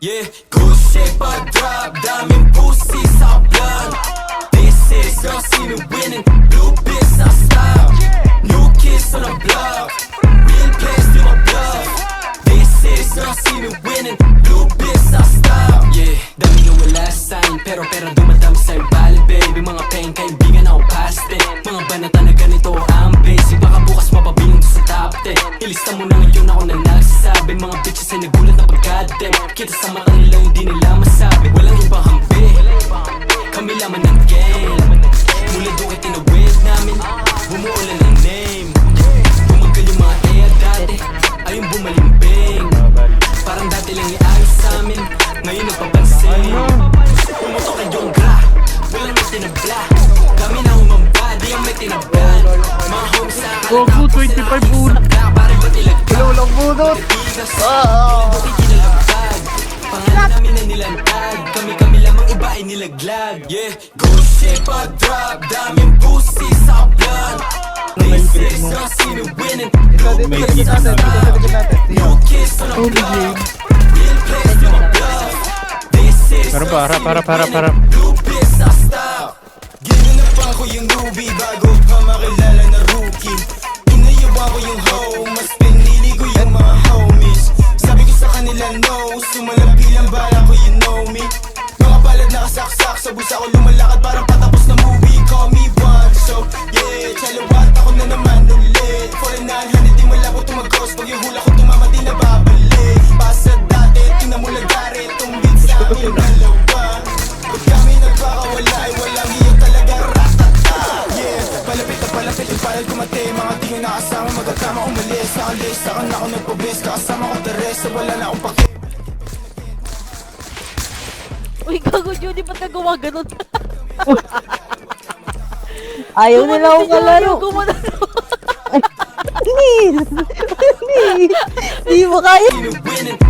Yeah, good shit pa drop, daming pussy sa blunt. This is girl seen it winning, blue bitch I stop. New kids on the block, real place to my bluff. This is girl seen it winning, blue bitch I stop. Yeah, dami na wala sign, pero dumadami sa'yo bali baby. Mga pain kaibigan ako past it. Mga banata na ganito ang basic, baka bukas mapabilang sa top 10. Ilista mo na ngayon ako na nagsasabi. Mga bitches ay nagulat na pagkadem. Kita sa mata nila hindi nila masabi. Walang ibang hampi, kami laman ng game. Mula doon ay tinawid namin, bumuulan ng name. Bumagal yung mga air dati, ayun bumalimbing. Parang dati lang iayos sa amin, ngayon nagpapansin. Pumutok ay yung gra, walang may tinabla. Kami na humamba, di ang may tinablan. Mga homies sa akin, Goku, 25 unit. parang ba't ilaglag? Walang bunot. Pangalan namin na nilantag, kami lamang iba ay nilaglag. Yeah, good shit pa drop, daming pussy sa blunt. This is girl seen it winning, blue bitch I stop. New kids on the block, real place to my bluff. This is girl seen it winning, blue bitch I stop. Ginanapan ko yung newbie bago pa makilala na rookie. Inayawa ko yung hoe, mas pinili ko yung mga homies. Sabi ko sa kanila no, sumalapi lang bala ko you know me. Mga palad nakasaksak sa busa ko lumalakad parang patapos na movie. Call me one, so yeah, chalawat ako na naman ulit. 4900 di malabo tumagos, pag yung hula ko tumama di na babalik. Pasa dati, tingnan mo lagari, itong beat sa akin dalawa. Pag kami nagpakawala ay walang iyo talaga ratata. Yeah, palapit na palapit yung paral kumate. Mga tingin na kasama magkakama umalis. Sa alis, saka na ako nagpabis. Kakasama ko teres, sa wala na akong paki. Uy, gago Judy, ba't nagawa ganun? Ayaw nila akong kalaro. Gumano. Please! Please! Di mo kaya. Winning,